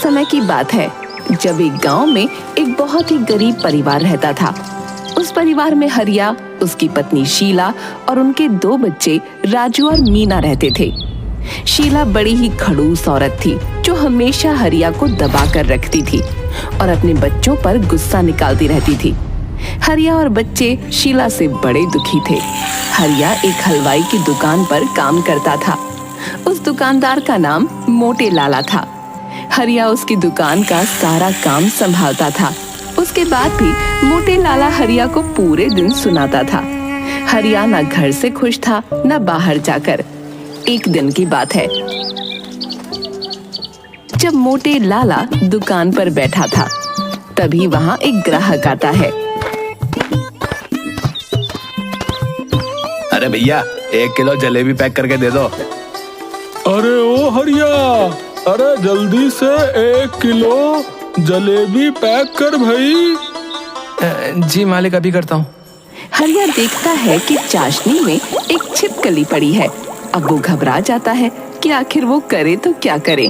समय की बात है जब एक गांव में एक बहुत ही गरीब परिवार रहता था। उस परिवार में हरिया, उसकी पत्नी शीला और उनके 2 बच्चे राजू और मीना रहते थे। शीला बड़ी ही खड़ूस औरत थी जो हमेशा हरिया को दबा कर रखती थी और अपने बच्चों पर गुस्सा निकालती रहती थी। हरिया और बच्चे शीला से बड़े दुखी थे। हरिया एक हलवाई की दुकान पर काम करता था। उस दुकानदार का नाम मोटे लाला था। हरिया उसकी दुकान का सारा काम संभालता था। उसके बाद भी मोटे लाला हरिया को पूरे दिन सुनाता था। हरिया ना घर से खुश था न बाहर जाकर। एक दिन की बात है जब मोटे लाला दुकान पर बैठा था, तभी वहाँ एक ग्राहक आता है। अरे भैया, 1 किलो जलेबी पैक करके दे दो। अरे ओ हरिया, अरे जल्दी से 1 किलो जलेबी पैक कर भाई। जी मालिक, अभी करता हूँ। हरिया देखता है कि चाशनी में एक छिपकली पड़ी है। अब वो घबरा जाता है कि आखिर वो करे तो क्या करे।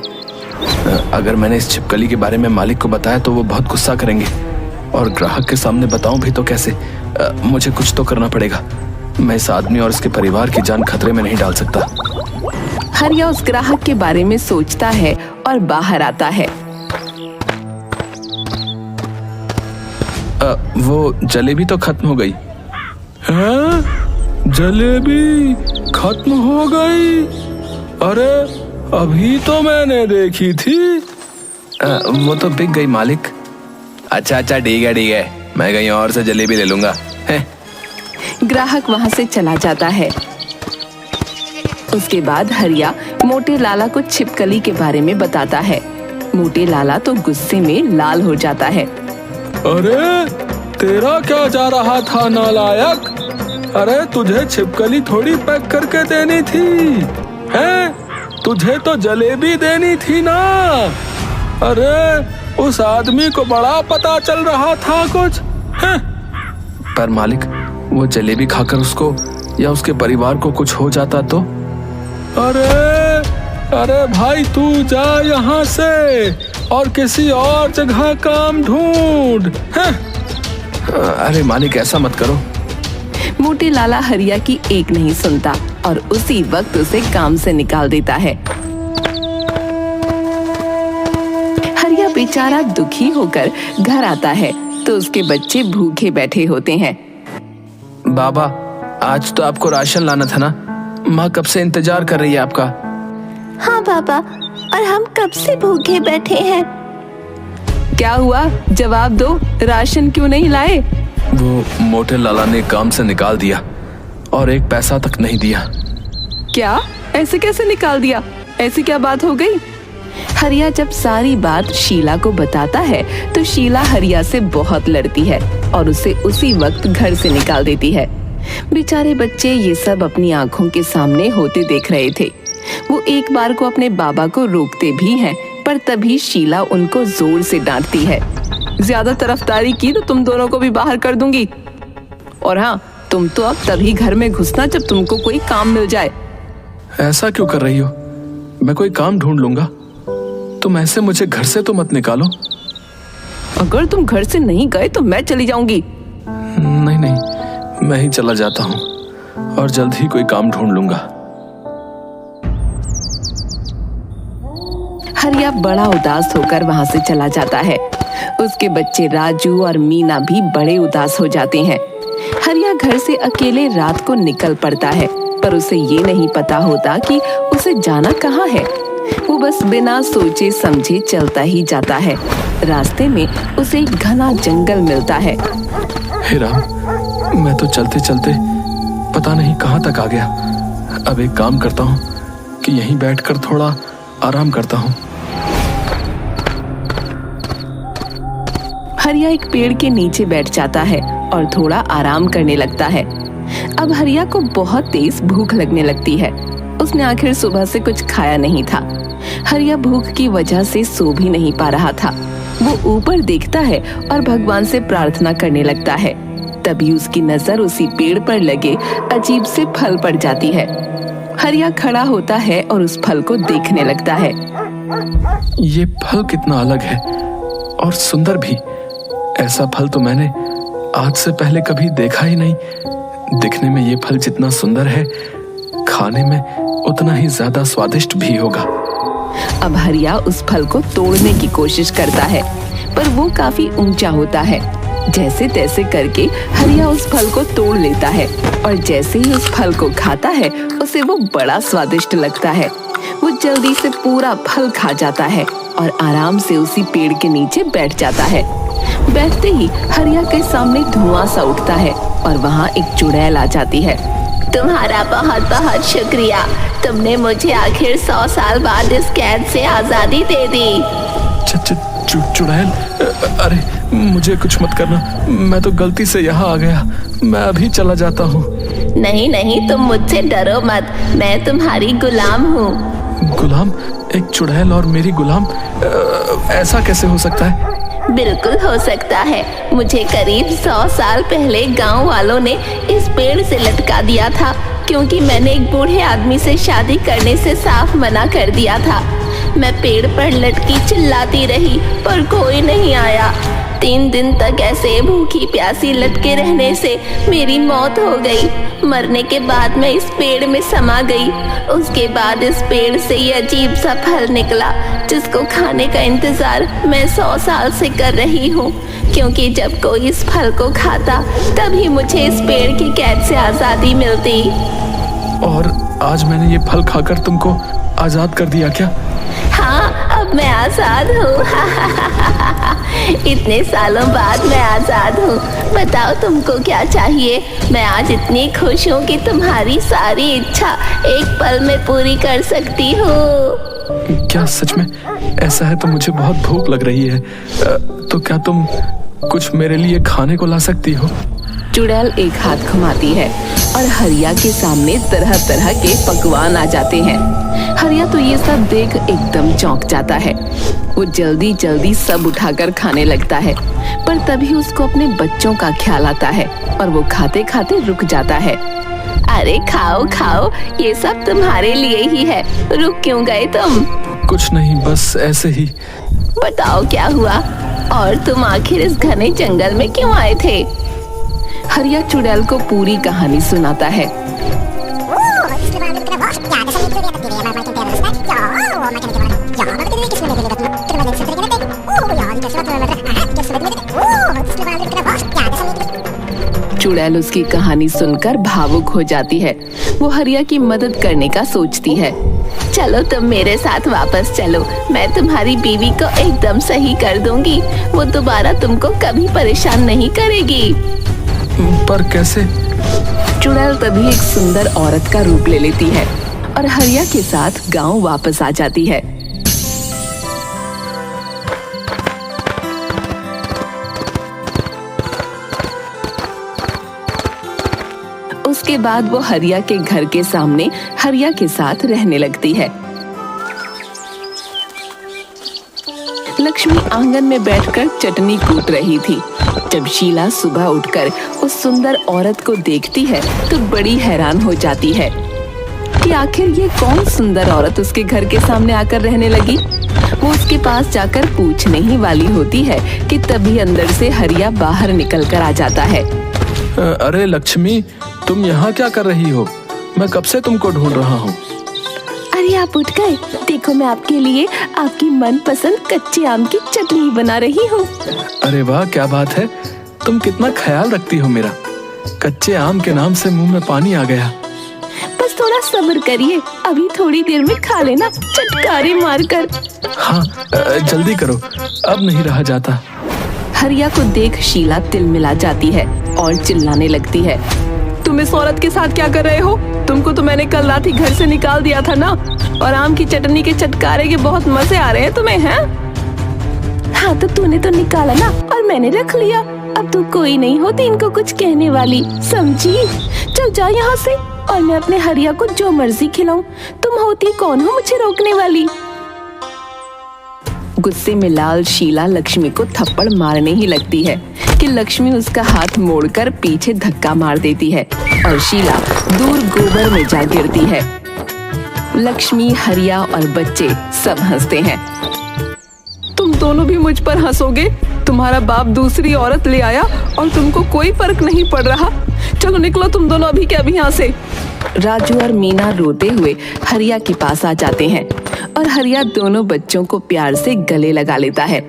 अगर मैंने इस छिपकली के बारे में मालिक को बताया तो वो बहुत गुस्सा करेंगे, और ग्राहक के सामने बताऊं भी तो कैसे। मुझे कुछ तो करना पड़ेगा। मैं इस आदमी और इसके परिवार की जान खतरे में नहीं डाल सकता। हरिया उस ग्राहक के बारे में सोचता है और बाहर आता है। वो जलेबी तो खत्म हो गई। हैं? जलेबी खत्म हो गई? अरे अभी तो मैंने देखी थी। वो तो बिक गई मालिक। अच्छा ठीक है, मैं कहीं और से जलेबी ले लूंगा। ग्राहक वहाँ से चला जाता है। उसके बाद हरिया मोटे लाला को छिपकली के बारे में बताता है। मोटे लाला तो गुस्से में लाल हो जाता है। अरे तेरा क्या जा रहा था नालायक? अरे तुझे छिपकली थोड़ी पैक करके देनी थी, हैं? तुझे तो जलेबी देनी थी ना। अरे उस आदमी को बड़ा पता चल रहा था कुछ, हैं? पर मालिक, वो जलेबी खाकर उसको या उसके परिवार को कुछ हो जाता तो? अरे भाई, तू जा यहाँ से और किसी और जगह काम ढूंढ। अरे मालिक, ऐसा मत करो। मोटे लाला हरिया की एक नहीं सुनता और उसी वक्त उसे काम से निकाल देता है। हरिया बेचारा दुखी होकर घर आता है तो उसके बच्चे भूखे बैठे होते हैं। बाबा, आज तो आपको राशन लाना था ना। माँ कब से इंतजार कर रही है आपका। हाँ बाबा, और हम कब से भूखे बैठे हैं। क्या हुआ, जवाब दो, राशन क्यों नहीं लाए? वो मोटे लाला ने काम से निकाल दिया और 1 पैसा तक नहीं दिया। क्या? ऐसे कैसे निकाल दिया? ऐसी क्या बात हो गई? हरिया जब सारी बात शीला को बताता है तो शीला हरिया से बहुत लड़ती है और उसे उसी वक्त घर से निकाल देती है। बेचारे बच्चे ये सब अपनी आंखों के सामने होते देख रहे थे। वो एक बार को अपने बाबा को रोकते भी हैं, पर तभी शीला उनको जोर से डांटती है। ज्यादा तरफदारी की तो तुम दोनों को भी बाहर कर दूंगी। और हाँ, तुम तो अब तभी घर में घुसना जब तुमको कोई काम मिल जाए। ऐसा क्यों कर रही हो? मैं कोई काम ढूंढ लूंगा। तुम ऐसे मुझे घर से तो मत निकालो। अगर तुम घर से नहीं गए तो मैं चली जाऊंगी। नहीं, मैं ही चला जाता हूँ और जल्द ही कोई काम ढूंढ लूंगा। हरिया बड़ा उदास होकर वहाँ से चला जाता है। उसके बच्चे राजू और मीना भी बड़े उदास हो जाते हैं। हरिया घर से अकेले रात को निकल पड़ता है, पर उसे ये नहीं पता होता कि उसे जाना कहाँ है। वो बस बिना सोचे समझे चलता ही जाता है। रास्ते में उसे एक घना जंगल मिलता है। हे राम, मैं तो चलते चलते पता नहीं कहाँ तक आ गया। अब एक काम करता हूँ कि यहीं बैठकर थोड़ा आराम करता हूँ। हरिया एक पेड़ के नीचे बैठ जाता है और थोड़ा आराम करने लगता है। अब हरिया को बहुत तेज भूख लगने लगती है। उसने आखिर सुबह से कुछ खाया नहीं था। हरिया भूख की वजह से सो भी नहीं पा रहा था। वो ऊपर देखता है और भगवान से प्रार्थना करने लगता है। तभी उसकी नजर उसी पेड़ पर लगे अजीब से फल पर जाती है। हरिया खड़ा होता है और उस फल को देखने लगता है। ये फल कितना अलग है और सुंदर भी। ऐसा फल तो मैंने आज से पहले कभी देखा ही नहीं। दिखने में ये फल जितना सुंदर है, खाने में उतना ही ज्यादा स्वादिष्ट भी होगा। अब हरिया उस फल को तोड़ने की कोशिश करता है, पर वो काफी ऊंचा होता है। जैसे तैसे करके हरिया उस फल को तोड़ लेता है और जैसे ही उस फल को खाता है उसे वो बड़ा स्वादिष्ट लगता है। वो जल्दी से पूरा फल खा जाता है और आराम से उसी पेड़ के नीचे बैठ जाता है। बैठते ही हरिया के सामने धुआं सा उठता है और वहाँ एक चुड़ैल आ जाती है। तुम्हारा बहुत बहुत शुक्रिया, तुमने मुझे आखिर 100 साल बाद इस कैद से आजादी दे दी। चुड़ैल, अरे मुझे कुछ मत करना, मैं तो गलती से यहाँ आ गया। मैं अभी चला जाता हूँ। नहीं नहीं, तुम मुझसे डरो मत, मैं तुम्हारी गुलाम हूँ। गुलाम? एक चुड़ैल और मेरी गुलाम? ऐसा कैसे हो सकता है? बिल्कुल हो सकता है। मुझे करीब 100 साल पहले गांव वालों ने इस पेड़ से लटका दिया था, क्योंकि मैंने एक बूढ़े आदमी से शादी करने से साफ मना कर दिया था। मैं पेड़ पर लटकी चिल्लाती रही पर कोई नहीं आया। 3 दिन तक ऐसे भूखी प्यासी लटके रहने से मेरी मौत हो गई। मरने के बाद मैं इस पेड़ में समा गई। उसके बाद इस पेड़ से ये अजीब सा फल निकला, जिसको खाने का इंतजार मैं 100 साल से कर रही हूँ, क्योंकि जब कोई इस फल को खाता तभी मुझे इस पेड़ की कैद से आजादी मिलती। और आज मैंने ये फल खाकर तुमको आजाद कर दिया क्या? हाँ, अब मैं आजाद हूँ। इतने सालों बाद मैं आजाद हूँ। बताओ तुमको क्या चाहिए? मैं आज इतनी खुश हूँ कि तुम्हारी सारी इच्छा एक पल में पूरी कर सकती हूँ। क्या सच में? ऐसा है तो मुझे बहुत भूख लग रही है। तो क्या तुम कुछ मेरे लिए खाने को ला सकती हो? चुड़ैल एक हाथ घुमाती है और हरिया के सामने तरह तरह के पकवान आ जाते हैं। हरिया तो ये सब देख एकदम चौंक जाता है। वो जल्दी जल्दी सब उठाकर खाने लगता है, पर तभी उसको अपने बच्चों का ख्याल आता है और वो खाते खाते रुक जाता है। अरे खाओ खाओ, ये सब तुम्हारे लिए ही है। रुक क्यों गए तुम? कुछ नहीं, बस ऐसे ही। बताओ क्या हुआ, और तुम आखिर इस घने जंगल में क्यों आए थे? हरिया चुड़ैल को पूरी कहानी सुनाता है। चुड़ैल उसकी कहानी सुनकर भावुक हो जाती है। वो हरिया की मदद करने का सोचती है। चलो तुम मेरे साथ वापस चलो, मैं तुम्हारी बीवी को एकदम सही कर दूंगी। वो दोबारा तुमको कभी परेशान नहीं करेगी। पर कैसे? चुड़ैल तभी एक सुंदर औरत का रूप ले लेती है और हरिया के साथ गांव वापस आ जाती है। उसके बाद वो हरिया के घर के सामने हरिया के साथ रहने लगती है। लक्ष्मी आंगन में बैठकर चटनी कूट रही थी। जब शीला सुबह उठकर उस सुंदर औरत को देखती है तो बड़ी हैरान हो जाती है कि आखिर ये कौन सुंदर औरत उसके घर के सामने आकर रहने लगी। वो उसके पास जाकर पूछने ही वाली होती है कि तभी अंदर से हरिया बाहर निकल कर आ जाता है। अरे लक्ष्मी, तुम यहाँ क्या कर रही हो? मैं कब से तुमको ढूंढ रहा हूँ। अरे आप उठ गए? देखो मैं आपके लिए आपकी मनपसंद कच्चे आम की चटनी बना रही हूँ। अरे वाह, क्या बात है। तुम कितना ख्याल रखती हो मेरा। कच्चे आम के नाम से मुंह में पानी आ गया। बस थोड़ा सब्र करिए, अभी थोड़ी देर में खा लेना चटकारे मारकर। हाँ, जल्दी करो, अब नहीं रहा जाता। हरिया को देख शीला तिलमिला जाती है और चिल्लाने लगती है। तुम इस औरत के साथ क्या कर रहे हो? तुमको तो मैंने कल रात ही घर से निकाल दिया था ना, और आम की चटनी के चटकारे के बहुत मजे आ रहे हैं तुम्हें, हैं? हाँ तो तूने तो निकाला ना और मैंने रख लिया। अब तू कोई नहीं होती इनको कुछ कहने वाली, समझी? चल जा यहाँ से और मैं अपने हरिया को जो मर्जी खिलाऊं। तुम होती कौन हो मुझे रोकने वाली? गुस्से में लाल शीला लक्ष्मी को थप्पड़ मारने ही लगती है कि लक्ष्मी उसका हाथ मोड़कर पीछे धक्का मार देती है और शीला दूर गोबर में जा गिरती है। लक्ष्मी, हरिया और बच्चे सब हंसते हैं। तुम दोनों भी मुझ पर हंसोगे? तुम्हारा बाप दूसरी औरत ले आया और तुमको कोई फर्क नहीं पड़ रहा। चलो निकलो तुम दोनों अभी के अभी यहाँ से। राजू और मीना रोते हुए हरिया के पास आ जाते हैं और हरिया दोनों बच्चों को प्यार से गले लगा लेता है।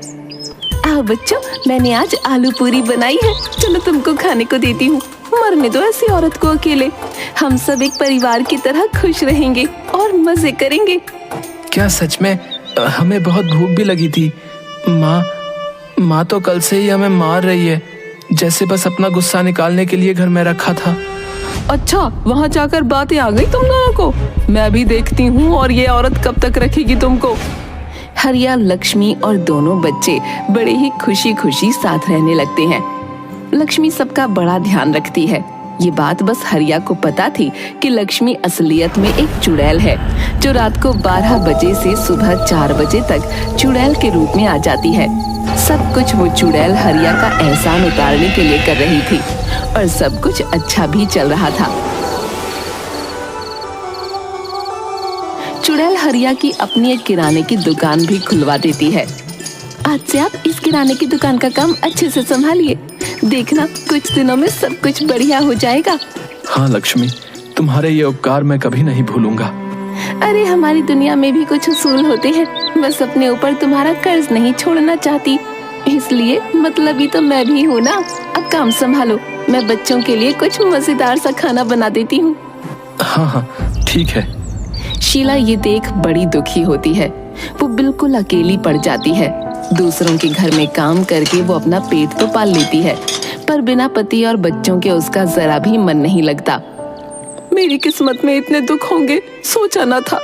आओ बच्चों, मैंने आज आलू पूरी बनाई है, चलो तुमको खाने को देती हूँ। मरने दो ऐसी औरत को अकेले। हम सब एक परिवार की तरह खुश रहेंगे और मजे करेंगे। क्या सच में? हमें बहुत भूख भी लगी थी। माँ तो कल से ही हमें मार रही है, जैसे बस अपना गुस्सा निकालने के लिए घर में रखा था। अच्छा, वहाँ जाकर बातें आ गई तुम दोनों को? मैं अभी देखती हूँ और ये औरत कब तक रखेगी तुमको। हरिया, लक्ष्मी और दोनों बच्चे बड़े ही खुशी खुशी साथ रहने लगते हैं। लक्ष्मी सबका बड़ा ध्यान रखती है। ये बात बस हरिया को पता थी कि लक्ष्मी असलियत में एक चुड़ैल है, जो रात को 12 बजे से सुबह 4 बजे तक चुड़ैल के रूप में आ जाती है। सब कुछ वो चुड़ैल हरिया का एहसान उतारने के लिए कर रही थी और सब कुछ अच्छा भी चल रहा था। चुड़ैल हरिया की अपनी एक किराने की दुकान भी खुलवा देती है। आज से आप इस किराने की दुकान का काम अच्छे से संभालिए, देखना कुछ दिनों में सब कुछ बढ़िया हो जाएगा। हाँ लक्ष्मी, तुम्हारे ये उपकार मैं कभी नहीं भूलूंगा। अरे हमारी दुनिया में भी कुछ उसूल होते हैं, बस अपने ऊपर तुम्हारा कर्ज नहीं छोड़ना चाहती, इसलिए मतलबी तो मैं भी हूँ ना। अब काम संभालो, मैं बच्चों के लिए कुछ मजेदार सा खाना बना देती हूँ। हाँ ठीक है। शीला ये देख बड़ी दुखी होती है। वो बिल्कुल अकेली पड़ जाती है। दूसरों के घर में काम करके वो अपना पेट तो पाल लेती है, पर बिना पति और बच्चों के उसका जरा भी मन नहीं लगता। मेरी किस्मत में इतने दुख होंगे सोचा ना था।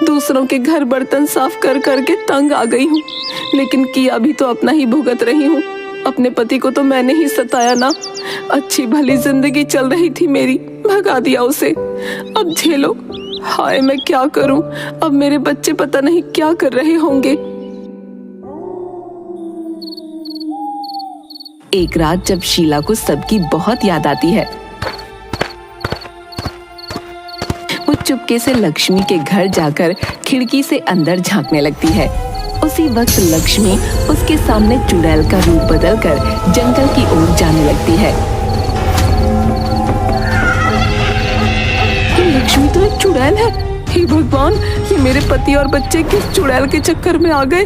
दूसरों के घर बर्तन साफ कर करके तंग आ गई हूँ, लेकिन किया भी तो अपना ही भुगत रही हूँ। अपने पति को तो मैंने ही सताया ना। अच्छी भली जिंदगी चल रही थी मेरी, भगा दिया उसे। अब झेलो। हाय मैं क्या करूं? अब मेरे बच्चे पता नहीं क्या कर रहे होंगे। एक रात जब शीला को सबकी बहुत याद आती है, वो चुपके से लक्ष्मी के घर जाकर खिड़की से अंदर झांकने लगती है। उसी वक्त लक्ष्मी उसके सामने चुड़ैल का रूप बदलकर जंगल की ओर जाने लगती है। ये लक्ष्मी तो एक चुड़ैल है। हे भगवान, ये मेरे पति और बच्चे किस चुड़ैल के चक्कर में आ गए?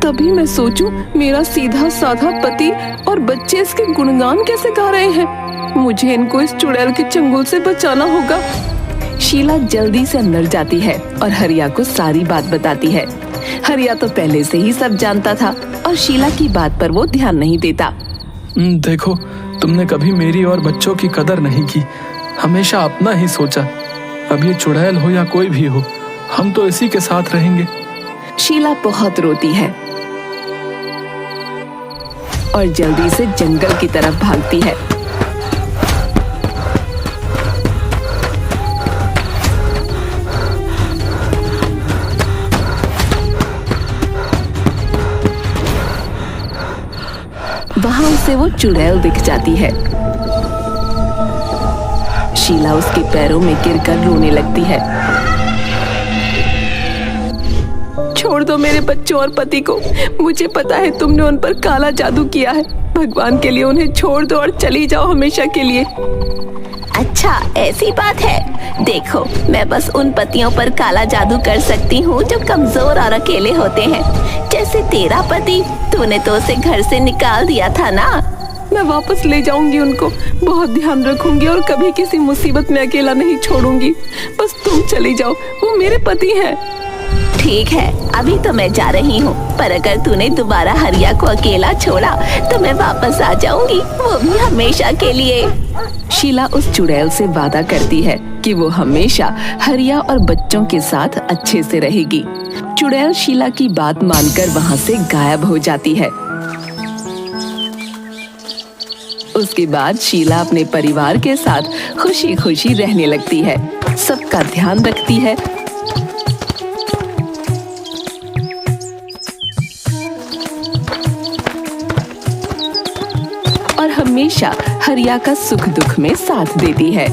तभी मैं सोचूं, मेरा सीधा साधा पति और बच्चे इसके गुणगान कैसे गा रहे हैं। मुझे इनको इस चुड़ैल के चंगुल से बचाना होगा। शीला जल्दी से अंदर जाती है और हरिया को सारी बात बताती है। हरिया तो पहले से ही सब जानता था और शीला की बात पर वो ध्यान नहीं देता। देखो, तुमने कभी मेरी और बच्चों की कदर नहीं की, हमेशा अपना ही सोचा। अब ये चुड़ैल हो या कोई भी हो, हम तो इसी के साथ रहेंगे। शीला बहुत रोती है और जल्दी से जंगल की तरफ भागती है। वहां उसे वो चुड़ैल दिख जाती है। शीला उसके पैरों में गिरकर रोने लगती है। छोड़ दो मेरे बच्चों और पति को। मुझे पता है तुमने उन पर काला जादू किया है। भगवान के लिए उन्हें छोड़ दो और चली जाओ हमेशा के लिए। अच्छा ऐसी बात है। देखो, मैं बस उन पतियों पर काला जादू कर सकती हूँ जो कमजोर और अकेले होते हैं, जैसे तेरा पति। तूने तो उसे घर से निकाल दिया था ना। मैं वापस ले जाऊंगी उनको, बहुत ध्यान रखूंगी और कभी किसी मुसीबत में अकेला नहीं छोड़ूंगी। बस तुम चली जाओ, वो मेरे पति हैं। ठीक है, अभी तो मैं जा रही हूँ, पर अगर तूने दोबारा हरिया को अकेला छोड़ा तो मैं वापस आ जाऊंगी, वो भी हमेशा के लिए। शीला उस चुड़ैल से वादा करती है कि वो हमेशा हरिया और बच्चों के साथ अच्छे से रहेगी। चुड़ैल शीला की बात मानकर वहाँ से गायब हो जाती है। उसके बाद शीला अपने परिवार के साथ खुशी खुशी रहने लगती है, सबका ध्यान रखती है और हमेशा हरिया का सुख दुख में साथ देती है।